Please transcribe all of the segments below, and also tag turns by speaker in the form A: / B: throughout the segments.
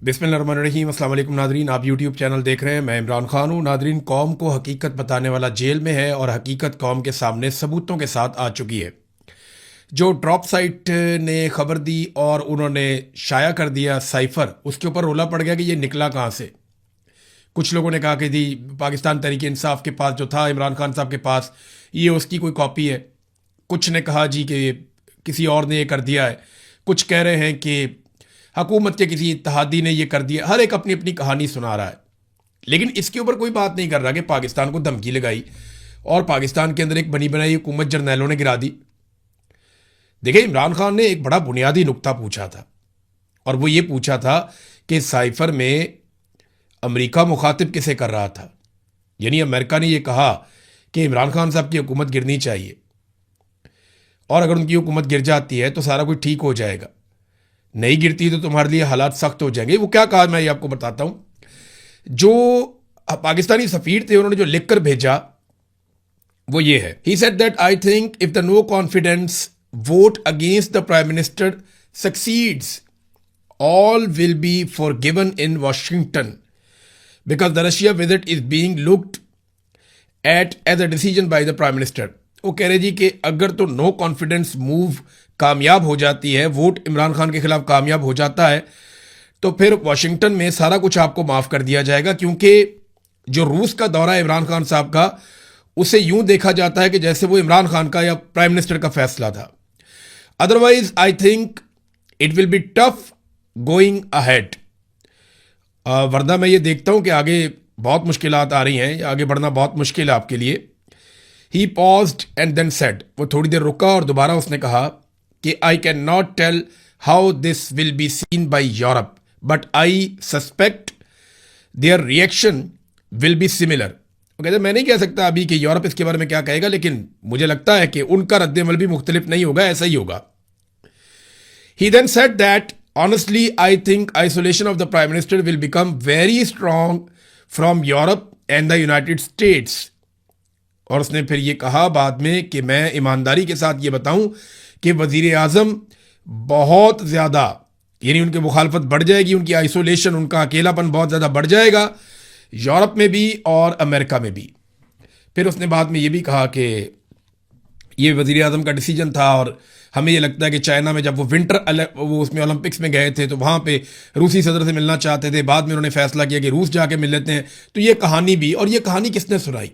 A: बिस्मिल्लाहिर्रहमानिर्रहीम। अस्सलाम वालेकुम नादरीन, आप यूट्यूब चैनल देख रहे हैं। मैं इमरान खान हूँ। नादरीन, कौम को हकीकत बताने वाला जेल में है और हकीकत कौम के सामने सबूतों के साथ आ चुकी है। जो ड्रॉप साइट ने खबर दी और उन्होंने शाया कर दिया साइफर, उसके ऊपर रोला पड़ गया कि ये निकला कहाँ से। कुछ लोगों ने कहा कि जी पाकिस्तान तहरीक इंसाफ के पास जो था इमरान खान साहब के पास, ये उसकी कोई कॉपी है। कुछ ने कहा जी कि किसी और ने ये कर दिया है। कुछ कह रहे हैं कि हुकूमत के किसी इत्तेहादी ने ये कर दिया। हर एक अपनी अपनी कहानी सुना रहा है, लेकिन इसके ऊपर कोई बात नहीं कर रहा कि पाकिस्तान को धमकी लगाई और पाकिस्तान के अंदर एक बनी बनाई हुकूमत जर्नैलों ने गिरा दी। देखिए, इमरान खान ने एक बड़ा बुनियादी नुक्ता पूछा था और वो ये पूछा था कि साइफर में अमेरिका मुखातिब किसे कर रहा था। यानी अमेरिका ने यह कहा कि इमरान खान साहब की हुकूमत गिरनी चाहिए और अगर उनकी हुकूमत गिर जाती है तो सारा कुछ ठीक हो जाएगा, नहीं गिरती तो तुम्हारे लिए हालात सख्त हो जाएंगे। वो क्या कहा मैं ये आपको बताता हूं। जो पाकिस्तानी सफीर थे उन्होंने जो लिखकर भेजा वो ये है। He said that I think if the no confidence vote against the prime minister succeeds all will be forgiven in Washington because the Russia visit is being looked at as a decision by the Prime Minister। वो कह रहे जी कि अगर तो no confidence move कामयाब हो जाती है, वोट इमरान खान के खिलाफ कामयाब हो जाता है, तो फिर वाशिंगटन में सारा कुछ आपको माफ कर दिया जाएगा, क्योंकि जो रूस का दौरा है इमरान खान साहब का, उसे यूं देखा जाता है कि जैसे वो इमरान खान का या प्राइम मिनिस्टर का फैसला था। Otherwise I think it will be tough going ahead. वरना मैं ये देखता हूं कि आगे बहुत मुश्किलात आ रही हैं, आगे बढ़ना बहुत मुश्किल है आपके लिए। He paused and then said, वो थोड़ी देर रुका और दोबारा उसने कहा कि I can not tell how this will be seen by Europe but I suspect their reaction will be similar. वो कहते मैं नहीं कह सकता अभी कि यूरोप इसके बारे में क्या कहेगा, लेकिन मुझे लगता है कि उनका रद्द-ए-अमल भी मुख्तलिफ नहीं होगा, ऐसा ही होगा। He then said that honestly I think isolation of the prime minister will become very strong from Europe and the United States। और उसने फिर ये कहा बाद में कि मैं ईमानदारी के साथ ये बताऊं कि वजीर आजम बहुत ज़्यादा, यानी उनकी मुखालफत बढ़ जाएगी, उनकी आइसोलेशन, उनका अकेलापन बहुत ज़्यादा बढ़ जाएगा यूरोप में भी और अमेरिका में भी। फिर उसने बाद में ये भी कहा कि ये वजीर आजम का डिसीजन था और हमें ये लगता है कि चाइना में जब वो उसमें ओलंपिक्स में गए थे तो वहाँ पे रूसी सदर से मिलना चाहते थे, बाद में उन्होंने फैसला किया कि रूस जाके मिल लेते हैं। तो ये कहानी भी, और ये कहानी किसने सुनाई?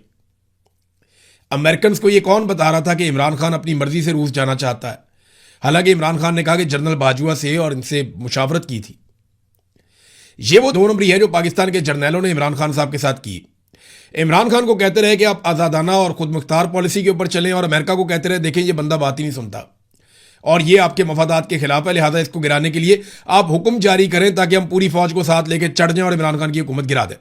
A: अमेरिकन को ये कौन बता रहा था कि इमरान खान अपनी मर्जी से रूस जाना चाहता है? हालांकि इमरान खान ने कहा कि जनरल बाजवा से और इनसे मुशावरत की थी। ये वो दो नंबरी है जो पाकिस्तान के जर्नैलों ने इमरान खान साहब के साथ की। इमरान खान को कहते रहे कि आप आज़ादाना और खुद मुख्तार पॉलिसी के ऊपर चलें, और अमेरिका को कहते रहे देखें ये बंदा बात ही नहीं सुनता और ये आपके मफादात के खिलाफ है, लिहाजा इसको गिराने के लिए आप हुक्म जारी करें ताकि हम पूरी फौज को साथ लेकर चढ़ जाएं और इमरान खान की हुकूमत गिरा दें।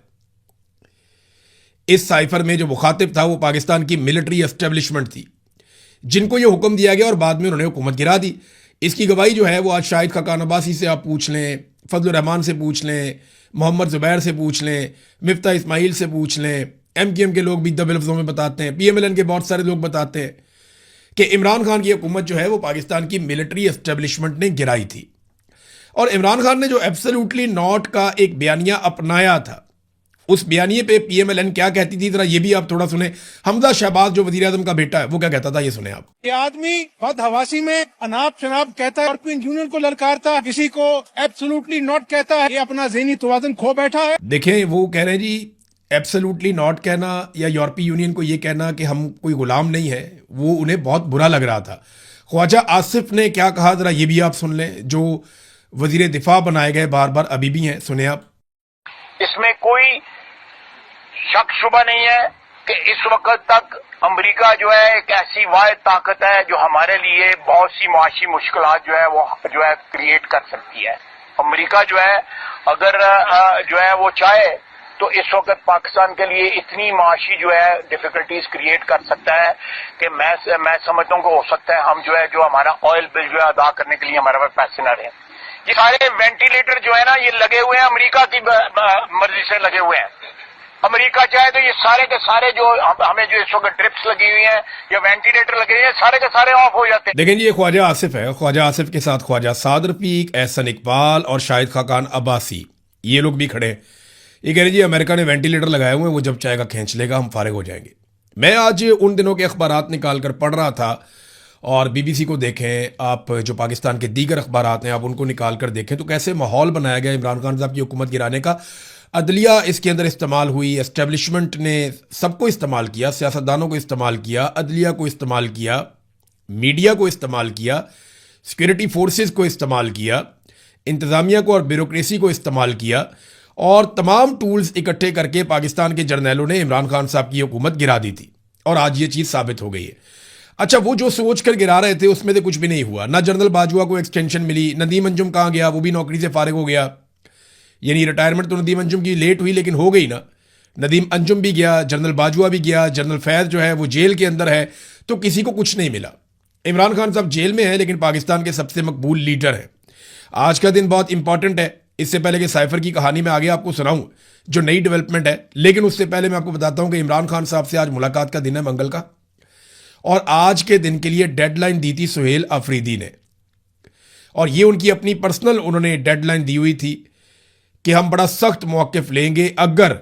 A: इस साइफर में जो मुखातिब था वो पाकिस्तान की मिलिट्री एस्टेब्लिशमेंट थी, जिनको ये हुक्म दिया गया और बाद में उन्होंने हुकूमत गिरा दी। इसकी गवाही जो है वो आज शाहिद खाकान अब्बासी से आप पूछ लें, फजलुर रहमान से पूछ लें, मोहम्मद जुबैर से पूछ लें, मिफ्ता इस्माइल से पूछ लें, MKM के लोग भी दबे लफ्ज़ों में बताते हैं, PMLN के बहुत सारे लोग बताते हैं कि इमरान खान की हुकूमत जो है वो पाकिस्तान की मिलिट्री एस्टेब्लिशमेंट ने गिराई थी। और इमरान खान ने जो एब्सोल्युटली नॉट का एक बयानिया अपनाया था, उस बयानिए पे PMLN क्या कहती थी, जरा ये भी आप थोड़ा सुने। हमजा शहबाज जो वजीर आजम का बेटा है वो क्या कहता था, ये सुने आप।
B: ये आदमी बदहवासी में अनाप शनाप कहता है, यूरोपियन यूनियन को ललकारता है, किसी को एब्सोल्युटली नॉट कहता है, ये अपना ज़हनी तवाज़ुन खो बैठा है।
A: देखें, वो कह रहे हैं जी एब्सोल्युटली नॉट कहना या यूरोपीय यूनियन को ये कहना कि हम कोई गुलाम नहीं है, वो उन्हें बहुत बुरा लग रहा था। ख्वाजा आसिफ ने क्या कहा, जरा ये भी आप सुन लें, जो वजीर दिफा बनाए गए बार बार अभी भी हैं, सुने आप।
C: इसमें कोई शक शुबा नहीं है कि इस वक्त तक अमेरिका जो है एक ऐसी वाहिद ताकत है जो हमारे लिए बहुत सी मुआशी मुश्किलात जो है वो जो है क्रिएट कर सकती है। अमेरिका जो है अगर जो है वो चाहे तो इस वक्त पाकिस्तान के लिए इतनी माशी जो है डिफिकल्टीज क्रिएट कर सकता है कि मैं समझता हूँ कि हो सकता है हम जो है जो हमारा ऑयल बिल जो है अदा करने के लिए हमारे पास पैसे न रहे। ये सारे वेंटिलेटर जो है ना ये लगे हुए हैं, अमेरिका की मर्जी से लगे हुए हैं। अमेरिका चाहे तो ये सारे के सारे जो हमें जो इस वक्त ड्रिप्स लगी हुई हैं या वेंटिलेटर लगे हुए हैं सारे के सारे ऑफ हो जाते हैं।
A: देखें जी, ये ख्वाजा आसिफ है। ख्वाजा आसिफ के साथ ख्वाजा साद रफीक, एहसन इकबाल और शाहिद खाकान अब्बासी, ये लोग भी खड़े हैं, ये कह रहे जी अमेरिका ने वेंटिलेटर लगाए हुए हैं, वो जब चाहेगा खींच लेगा, हम फारिग हो जाएंगे। मैं आज उन दिनों के अखबारात निकाल कर पढ़ रहा था, और बीबीसी को देखें आप, जो पाकिस्तान के दीगर अखबारात हैं आप उनको निकाल कर देखें, तो कैसे माहौल बनाया गया इमरान खान साहब की हुकूमत गिराने का। अदलिया इसके अंदर इस्तेमाल हुई, एस्टेब्लिशमेंट ने सबको इस्तेमाल किया, सियासतदानों को इस्तेमाल किया, अदलिया को इस्तेमाल किया, मीडिया को इस्तेमाल किया, सिक्योरिटी फोर्सेस को इस्तेमाल किया, इंतज़ामिया को और ब्यूरोक्रेसी को इस्तेमाल किया, और तमाम टूल्स इकट्ठे करके पाकिस्तान के जर्नैलों ने इमरान खान साहब की हुकूमत गिरा दी थी, और आज ये चीज़ साबित हो गई है। अच्छा, वो जो सोच कर गिरा रहे थे उसमें से कुछ भी नहीं हुआ। ना जनरल बाजवा को एक्सटेंशन मिली, नदीम अंजुम कहाँ गया, वो भी नौकरी से फारिग हो गया। यानी रिटायरमेंट तो नदीम अंजुम की लेट हुई लेकिन हो गई ना। नदीम अंजुम भी गया, जनरल बाजवा भी गया, जनरल फैज़ जो है वो जेल के अंदर है, तो किसी को कुछ नहीं मिला। इमरान खान साहब जेल में है लेकिन पाकिस्तान के सबसे मकबूल लीडर हैं। आज का दिन बहुत इंपॉर्टेंट है। इससे पहले कि साइफर की कहानी में आगे आपको सुनाऊं जो नई डेवलपमेंट है, लेकिन उससे पहले मैं आपको बताता हूं कि इमरान खान साहब से आज मुलाकात का दिन है, मंगल का, और आज के दिन के लिए डेडलाइन दी थी सुहेल अफरीदी ने, और ये उनकी अपनी पर्सनल उन्होंने डेडलाइन दी हुई थी कि हम बड़ा सख्त मौक़िफ़ लेंगे अगर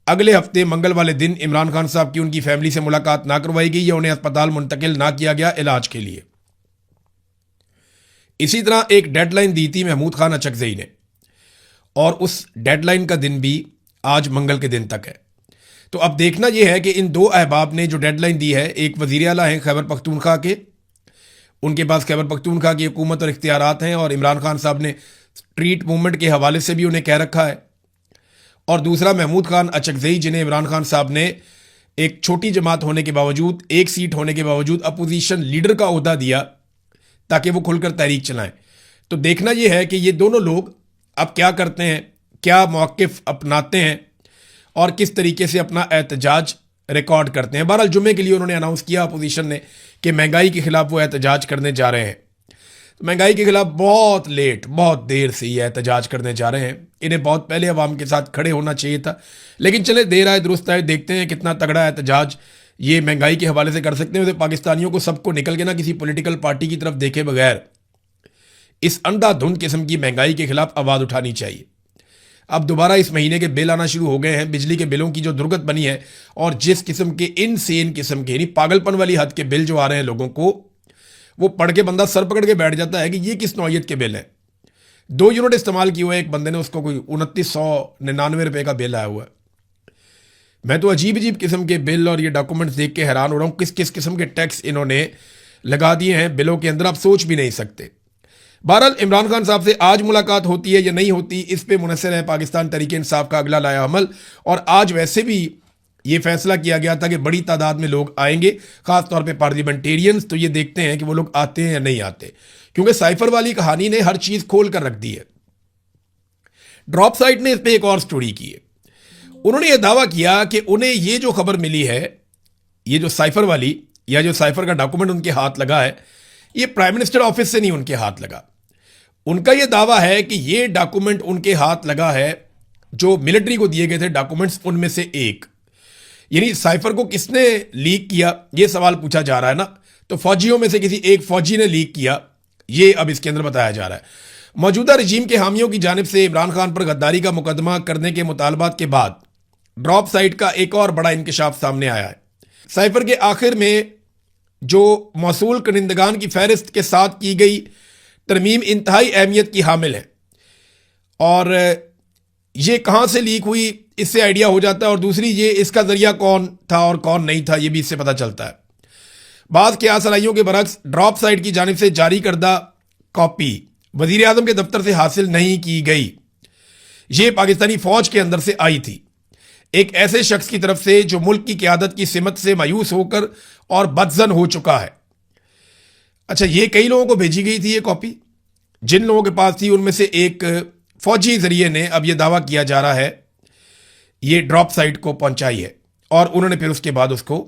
A: अगले हफ्ते मंगल वाले दिन इमरान खान साहब की उनकी फैमिली से मुलाकात ना करवाई गई या उन्हें अस्पताल मुंतकिल ना किया गया इलाज के लिए। इसी तरह एक डेडलाइन दी थी महमूद खान अचकज़ई ने, और उस डेडलाइन का दिन भी आज मंगल के दिन तक है। तो अब देखना यह है कि इन दो अहबाब ने जो डेडलाइन दी है, एक वज़ीर आला हैं खैबर पख्तूनख्वा के, उनके पास खैबर पख्तूनख्वा की हुकूमत और इख्तियारात हैं, और इमरान खान साहब ने स्ट्रीट मूवमेंट के हवाले से भी उन्हें कह रखा है, और दूसरा महमूद खान अचकज़ई जिन्हें इमरान खान साहब ने एक छोटी जमात होने के बावजूद, एक सीट होने के बावजूद अपोजिशन लीडर का ओहदा दिया ताकि वो खुलकर तहरीक चलाएं। तो देखना यह है कि ये दोनों लोग अब क्या करते हैं, क्या मौक़िफ़ अपनाते हैं और किस तरीके से अपना एहतजाज रिकॉर्ड करते हैं। बहरहाल जुम्मे के लिए उन्होंने अनाउंस किया अपोजिशन ने कि महंगाई के खिलाफ वो एहतजाज करने जा रहे हैं। तो महंगाई के खिलाफ बहुत लेट, बहुत देर से ये एहतजाज करने जा रहे हैं। इन्हें बहुत पहले अवाम के साथ खड़े होना चाहिए था, लेकिन चले देर आए दुरुस्त आए, देखते हैं कितना तगड़ा एहतजाज ये महंगाई के हवाले से कर सकते हैं। तो पाकिस्तानियों को सबको निकल के ना किसी पॉलिटिकल पार्टी की तरफ देखे बगैर इस अंधाधुंध किस्म की महंगाई के खिलाफ आवाज़ उठानी चाहिए। अब दोबारा इस महीने के बिल आना शुरू हो गए हैं, बिजली के बिलों की जो दुर्गत बनी है, और जिस किस्म के इनसेन किस्म के यानी पागलपन वाली हद के बिल जो आ रहे हैं लोगों को, वो पढ़ के बंदा सर पकड़ के बैठ जाता है कि ये किस नौयत के बिल हैं। 2 यूनिट इस्तेमाल किए हुए एक बंदे ने, उसको कोई 2999 रुपये का बिल आया हुआ है। मैं तो अजीब अजीब किस्म के बिल और ये डॉक्यूमेंट्स देख के हैरान हो रहा हूँ, किस किस किस्म के टैक्स इन्होंने लगा दिए हैं बिलों के अंदर, आप सोच भी नहीं सकते। बहरहाल इमरान खान साहब से आज मुलाकात होती है या नहीं होती, इस पे मुनहसर है पाकिस्तान तहरीक इंसाफ का अगला लाया अमल। और आज वैसे भी ये फैसला किया गया था कि बड़ी तादाद में लोग आएंगे, खास तौर पे पार्लियामेंटेरियंस। तो ये देखते हैं कि वो लोग आते हैं या नहीं आते, क्योंकि साइफर वाली कहानी ने हर चीज खोल कर रख दी है। ड्रॉप साइट ने इस पर एक और स्टोरी की है। उन्होंने ये दावा किया कि उन्हें ये जो खबर मिली है, ये जो साइफर वाली या जो साइफर का डॉक्यूमेंट उनके हाथ लगा है, ये प्राइम मिनिस्टर ऑफिस से नहीं उनके हाथ लगा। उनका यह दावा है कि ये डॉक्यूमेंट उनके हाथ लगा है जो मिलिट्री को दिए गए थे डॉक्यूमेंट्स, उनमें से एक। यानी साइफर को किसने लीक किया, यह सवाल पूछा जा रहा है ना। तो फौजियों में से किसी एक फौजी ने लीक किया, यह अब इसके अंदर बताया जा रहा है। मौजूदा रजीम के हामियों की जानिब से इमरान खान पर गद्दारी का मुकदमा करने के मुतालबात के बाद ड्रॉप साइट का एक और बड़ा इंकशाफ सामने आया है। साइफर के आखिर में जो मौसूल कनिंदगान की फहरिस्त के साथ की गई तरमीम इंतहाई अहमियत की हामिल है, और ये कहाँ से लीक हुई इससे आइडिया हो जाता है, और दूसरी ये इसका जरिया कौन था और कौन नहीं था, ये भी इससे पता चलता है। बाज़ क़ियास-आलाइयों के बरक्स ड्रॉप साइट की जानिब से जारी करदा कॉपी वज़ीर आज़म के दफ्तर से हासिल नहीं की गई। ये पाकिस्तानी फ़ौज के अंदर से आई थी, एक ऐसे शख्स की तरफ से जो मुल्क की क़यादत की सिमत से मायूस होकर और बदज़न हो चुका है। अच्छा, ये कई लोगों को भेजी गई थी ये कॉपी। जिन लोगों के पास थी उनमें से एक फौजी जरिए ने, अब यह दावा किया जा रहा है, ये ड्रॉप साइट को पहुंचाई है, और उन्होंने फिर उसके बाद उसको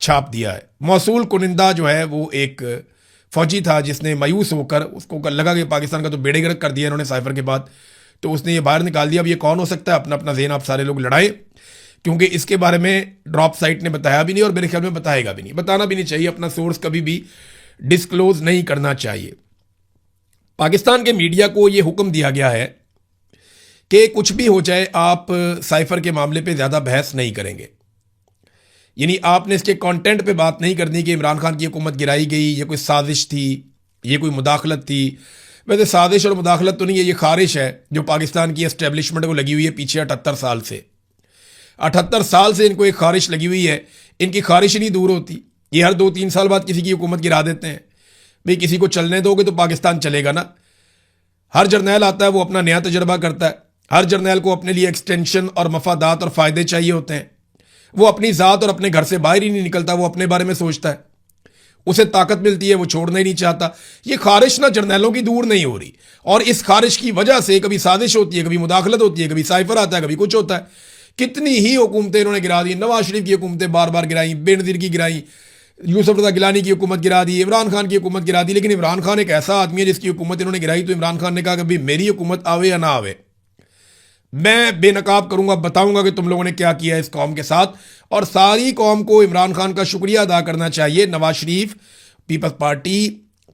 A: छाप दिया है। मौसूल कुनिंदा जो है वो एक फौजी था जिसने मायूस होकर, उसको लगा कि पाकिस्तान का तो बेड़े गर्क कर दिया इन्होंने साइफर के बाद, तो उसने ये बाहर निकाल दिया। अब ये कौन हो सकता है, अपना अपना ज़हन आप सारे लोग लड़ाएं, क्योंकि इसके बारे में ड्रॉप साइट ने बताया भी नहीं और मेरे ख्याल में बताएगा भी नहीं, बताना भी नहीं चाहिए। अपना सोर्स कभी भी डिस्क्लोज नहीं करना चाहिए। पाकिस्तान के मीडिया को यह हुक्म दिया गया है कि कुछ भी हो जाए आप साइफर के मामले पे ज़्यादा बहस नहीं करेंगे, यानी आपने इसके कंटेंट पे बात नहीं करनी कि इमरान खान की हुकूमत गिराई गई, ये कोई साजिश थी, ये कोई मुदाखलत थी। वैसे साजिश और मुदाखलत तो नहीं है, ये खारिश है जो पाकिस्तान की एस्टेब्लिशमेंट को लगी हुई है पीछे 78 साल से। 78 साल से इनको एक खारिश लगी हुई है, इनकी खारिश नहीं दूर होती। ये हर 2-3 साल बाद किसी की हुकूमत गिरा देते हैं। भाई किसी को चलने दोगे तो पाकिस्तान चलेगा ना। हर जर्नैल आता है वो अपना नया तजर्बा करता है, हर जर्नैल को अपने लिए एक्सटेंशन और मफादात और फ़ायदे चाहिए होते हैं। वो अपनी ज़ात और अपने घर से बाहर ही नहीं निकलता, वो अपने बारे में सोचता है, उसे ताकत मिलती है, वो छोड़ना ही नहीं चाहता। ये खारिश ना जर्नैलों की दूर नहीं हो रही, और इस खारिश की वजह से कभी साजिश होती है, कभी मुदाखलत होती है, कभी साइफर आता है, कभी कुछ होता है। कितनी ही हुकूमतें इन्होंने गिरा दी, नवाज शरीफ की हुकूमतें बार बार गिराई, बेनज़ीर की गिराई, यूसुफ रज़ा गिलानी की हुकूमत गिरा दी, इमरान खान की हुकूमत गिरा दी। लेकिन इमरान खान एक ऐसा आदमी है जिसकी हुकूमत इन्होंने गिराई तो इमरान खान ने कहा कि भाई मेरी हुकूमत आवे या ना आवे, मैं बेनकाब करूंगा, बताऊंगा कि तुम लोगों ने क्या किया इस कौम के साथ। और सारी कौम को इमरान खान का शुक्रिया अदा करना चाहिए। नवाज शरीफ, पीपल्स पार्टी,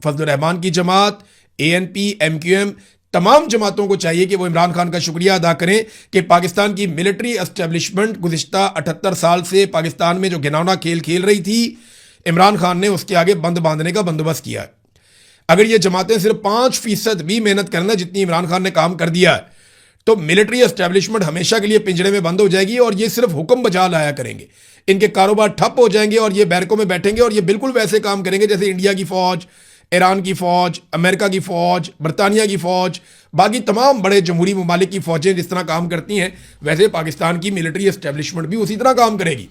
A: फजलुर रहमान की जमात, ANP, MQM, तमाम जमातों को चाहिए कि वो इमरान खान का शुक्रिया अदा करें कि पाकिस्तान की मिलिट्री एस्टेब्लिशमेंट गुज़िश्ता 78 साल से पाकिस्तान में जो घिनौना खेल खेल रही थी, इमरान खान ने उसके आगे बंद बांधने का बंदोबस्त किया है। अगर ये जमातें सिर्फ 5% भी मेहनत करना जितनी इमरान खान ने काम कर दिया है तो मिलिट्री एस्टेब्लिशमेंट हमेशा के लिए पिंजरे में बंद हो जाएगी और ये सिर्फ हुक्म बजा लाया करेंगे। इनके कारोबार ठप हो जाएंगे और ये बैरकों में बैठेंगे और ये बिल्कुल वैसे काम करेंगे जैसे इंडिया की फौज, ईरान की फौज, अमेरिका की फौज, बरतानिया की फौज, बाकी तमाम बड़े जमहूरी ममालिक की फौजें जिस तरह काम करती हैं वैसे पाकिस्तान की मिलिट्री एस्टेब्लिशमेंट भी उसी तरह काम करेगी।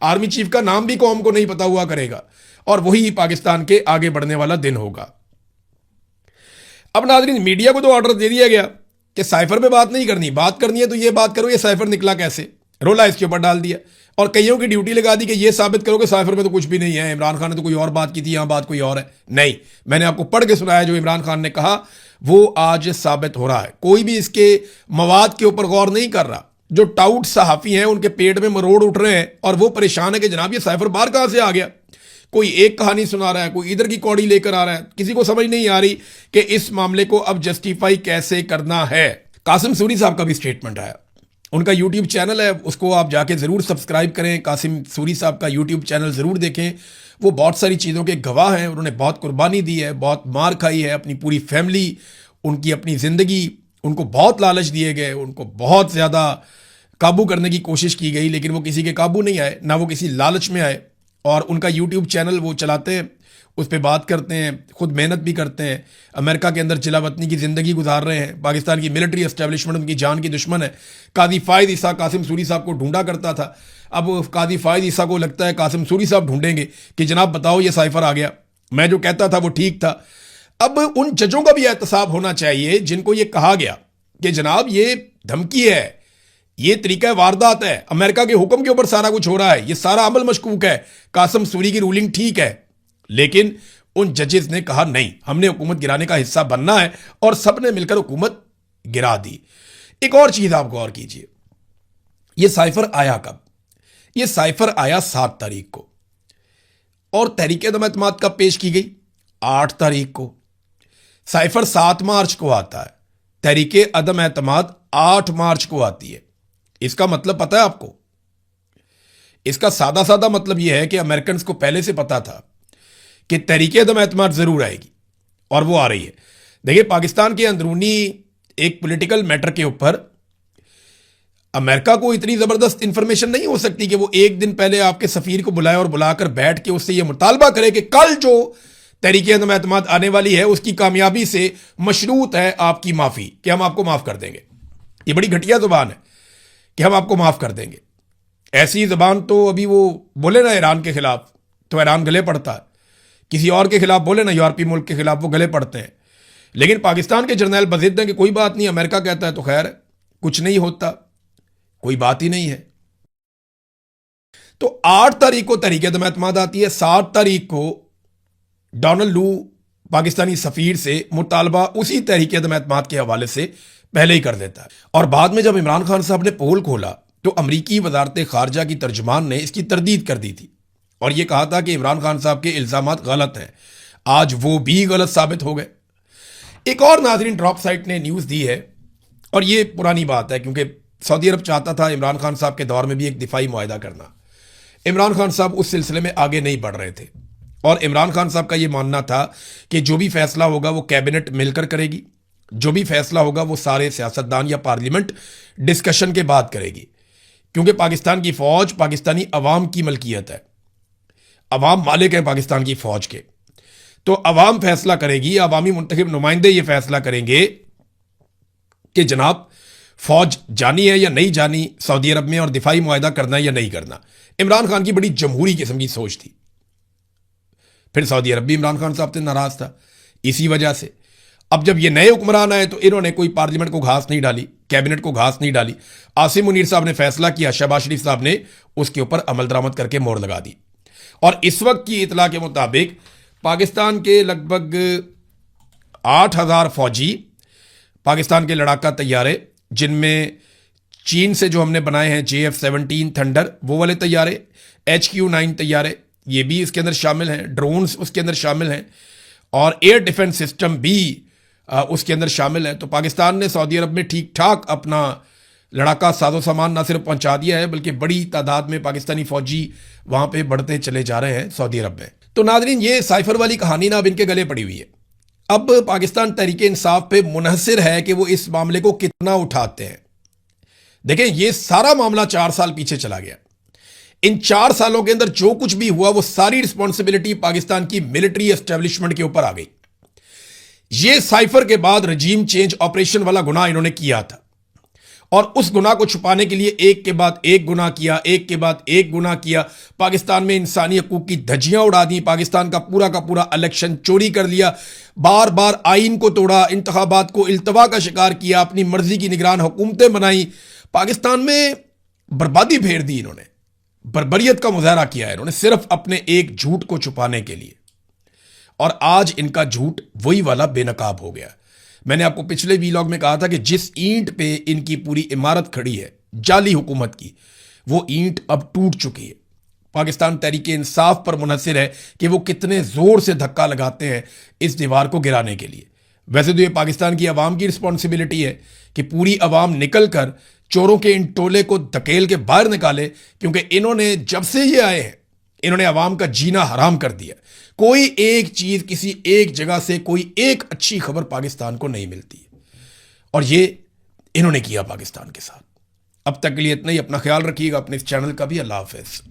A: आर्मी चीफ का नाम भी कौम को नहीं पता हुआ करेगा और वही पाकिस्तान के आगे बढ़ने वाला दिन होगा। अब नाज़रीन, मीडिया को तो ऑर्डर दे दिया गया कि साइफर पे बात नहीं करनी, बात करनी है तो ये बात करो, ये साइफर निकला कैसे, रोला इसके ऊपर डाल दिया और कईयों की ड्यूटी लगा दी कि ये साबित करो कि साइफर में तो कुछ भी नहीं है, इमरान खान ने तो कोई और बात की थी, यहां बात कोई और है। नहीं, मैंने आपको पढ़ के सुनाया जो इमरान खान ने कहा वो आज साबित हो रहा है। कोई भी इसके मवाद के ऊपर गौर नहीं कर रहा। जो टाउट सहाफ़ी हैं उनके पेट में मरोड़ उठ रहे हैं और वो परेशान है कि जनाब ये साइफर बाहर कहां से आ गया। कोई एक कहानी सुना रहा है, कोई इधर की कौड़ी लेकर आ रहा है, किसी को समझ नहीं आ रही कि इस मामले को अब जस्टिफाई कैसे करना है। कासिम सूरी साहब का भी स्टेटमेंट आया, उनका यूट्यूब चैनल है, उसको आप जाके ज़रूर सब्सक्राइब करें। कासिम सूरी साहब का यूट्यूब चैनल ज़रूर देखें। वो बहुत सारी चीज़ों के गवाह हैं, उन्होंने बहुत कुर्बानी दी है, बहुत मार खाई है, अपनी पूरी फैमिली, उनकी अपनी ज़िंदगी, उनको बहुत लालच दिए गए, उनको बहुत ज़्यादा काबू करने की कोशिश की गई, लेकिन वो किसी के काबू नहीं आए, ना वो किसी लालच में आए। और उनका यूट्यूब चैनल वो चलाते हैं, उस पर बात करते हैं, खुद मेहनत भी करते हैं, अमेरिका के अंदर जिला वतनी की ज़िंदगी गुजार रहे हैं। पाकिस्तान की मिलिट्री एस्टेब्लिशमेंट उनकी जान की दुश्मन है। काजी फ़ायद ईसा कासिम सूरी साहब को ढूंढा करता था, अब काजी फ़ायद ईसा को लगता है कासिम सूरी साहब ढूंढेंगे कि जनाब बताओ ये साइफर आ गया, मैं जो कहता था वो ठीक था। अब उन जजों का भी एहतसाब होना चाहिए जिनको ये कहा गया कि जनाब ये धमकी है, ये तरीका वारदात है, अमेरिका के हुक्म के ऊपर सारा कुछ हो रहा है, ये सारा अमल मशकूक है, कासिम सूरी की रूलिंग ठीक है। लेकिन उन जजेस ने कहा नहीं, हमने हुकूमत गिराने का हिस्सा बनना है और सब ने मिलकर हुकूमत गिरा दी। एक और चीज आप गौर कीजिए, ये साइफर आया कब? ये साइफर आया 7 तारीख को और तहरीक अदम एतमाद कब पेश की गई? 8 तारीख को। साइफर 7 मार्च को आता है, तहरीक अदम एतमाद 8 मार्च को आती है। इसका मतलब पता है आपको? इसका सादा सादा मतलब यह है कि अमेरिकन को पहले से पता था कि तहरीक अदम एतमाद जरूर आएगी और वो आ रही है। देखिए, पाकिस्तान के अंदरूनी एक पॉलिटिकल मैटर के ऊपर अमेरिका को इतनी जबरदस्त इंफॉर्मेशन नहीं हो सकती कि वो एक दिन पहले आपके सफीर को बुलाए और बुलाकर बैठ के उससे यह मुतालबा करे कि कल जो तहरीक अदम एतमाद आने वाली है उसकी कामयाबी से मशरूत है आपकी माफी, कि हम आपको माफ कर देंगे। ये बड़ी घटिया जुबान है कि हम आपको माफ कर देंगे। ऐसी जबान तो अभी वो बोले ना ईरान के खिलाफ तो ईरान गले पड़ता है, किसी और के खिलाफ बोले ना यूरोपीय मुल्क के खिलाफ वो गले पड़ते हैं। लेकिन पाकिस्तान के जर्नैल बज़िद्द हैं कि कोई बात नहीं, अमेरिका कहता है तो खैर है, कुछ नहीं होता, कोई बात ही नहीं है। तो 8 तारीख को तहरीक अदम एतमाद आती है, 7 तारीख को डोनाल्ड लू पाकिस्तानी सफीर से मुतालबा उसी तहरीक अदम एतमाद के हवाले से पहले ही कर देता है। और बाद में जब इमरान खान साहब ने पोल खोला तो अमरीकी वजारत खारजा की तर्जुमान ने इसकी तरदीद कर दी थी और यह कहा था कि इमरान खान साहब के इल्जामात गलत हैं। आज वो भी गलत साबित हो गए। एक और नाज़रीन ड्रॉप साइट ने न्यूज़ दी है और ये पुरानी बात है, क्योंकि सऊदी अरब चाहता था इमरान खान साहब के दौर में भी एक दिफाई मुआहदा करना। इमरान खान साहब उस सिलसिले में आगे नहीं बढ़ रहे थे, और इमरान खान साहब का ये मानना था कि जो भी फैसला होगा वो कैबिनेट मिलकर करेगी, जो भी फैसला होगा वो सारे सियासतदान या पार्लियामेंट डिस्कशन के बाद करेगी, क्योंकि पाकिस्तान की फौज पाकिस्तानी अवाम की मलकियत है, अवाम मालिक है पाकिस्तान की फौज के। तो अवाम फैसला करेगी, अवामी मुंतखब नुमाइंदे ये फैसला करेंगे कि जनाब फौज जानी है या नहीं जानी सऊदी अरब में, और दिफाई मुआहदा करना है या नहीं करना। इमरान खान की बड़ी जमहूरी किस्म की सोच थी। फिर सऊदी अरब भी इमरान खान साहब से नाराज था इसी वजह से। अब जब ये नए हुक्मरान आए तो इन्होंने कोई पार्लियामेंट को घास नहीं डाली, कैबिनेट को घास नहीं डाली। आसिम मुनीर साहब ने फैसला किया, शहबाज शरीफ साहब ने उसके ऊपर अमल दरामद करके मोहर लगा दी। और इस वक्त की इतला के मुताबिक पाकिस्तान के लगभग 8,000 फौजी, पाकिस्तान के लड़ाका तैयारे, जिनमें चीन से जो हमने बनाए हैं JF-17 थंडर वो वाले तैयारे, HQ-9 तैयारे ये भी इसके अंदर शामिल हैं, ड्रोन्स उसके अंदर शामिल हैं, और एयर डिफेंस सिस्टम भी उसके अंदर शामिल है। तो पाकिस्तान ने सऊदी अरब में ठीक ठाक अपना लड़ाका साजो सामान ना सिर्फ पहुंचा दिया है, बल्कि बड़ी तादाद में पाकिस्तानी फौजी वहां पे बढ़ते चले जा रहे हैं सऊदी अरब में। तो नाजरीन, ये साइफर वाली कहानी ना अब इनके गले पड़ी हुई है। अब पाकिस्तान तहरीक इंसाफ पे मुनहसिर है कि वो इस मामले को कितना उठाते हैं। देखें, ये सारा मामला 4 साल पीछे चला गया। इन 4 सालों के अंदर जो कुछ भी हुआ वो सारी रिस्पॉन्सिबिलिटी पाकिस्तान की मिलिट्री एस्टेब्लिशमेंट के ऊपर आ गई। ये साइफर के बाद रजीम चेंज ऑपरेशन वाला गुनाह इन्होंने किया था, और उस गुनाह को छुपाने के लिए एक के बाद एक गुनाह किया, एक के बाद एक गुनाह किया। पाकिस्तान में इंसानी हकूक की धज्जियां उड़ा दी, पाकिस्तान का पूरा इलेक्शन चोरी कर लिया, बार बार आइन को तोड़ा, इंतखाबात को इल्तवा का शिकार किया, अपनी मर्जी की निगरान हुकूमतें बनाई, पाकिस्तान में बर्बादी फेर दी इन्होंने, बर्बरियत का मुजाहरा किया है इन्होंने सिर्फ अपने एक झूठ को छुपाने के लिए। और आज इनका झूठ वही वाला बेनकाब हो गया। मैंने आपको पिछले वीलॉग में कहा था कि जिस ईंट पे इनकी पूरी इमारत खड़ी है जाली हुकूमत की, वो ईंट अब टूट चुकी है। पाकिस्तान तहरीक इंसाफ पर मुनहसिर है कि वो कितने जोर से धक्का लगाते हैं इस दीवार को गिराने के लिए। वैसे तो ये पाकिस्तान की आवाम की रिस्पॉन्सिबिलिटी है कि पूरी आवाम निकल कर चोरों के इन टोले को धकेल के बाहर निकाले, क्योंकि इन्होंने जब से ये आए हैं इन्होंने आवाम का जीना हराम कर दिया। कोई एक चीज, किसी एक जगह से कोई एक अच्छी खबर पाकिस्तान को नहीं मिलती, और ये इन्होंने किया पाकिस्तान के साथ। अब तक के लिए इतना ही। अपना ख्याल रखिएगा, अपने इस चैनल का भी। अल्लाह हाफिज।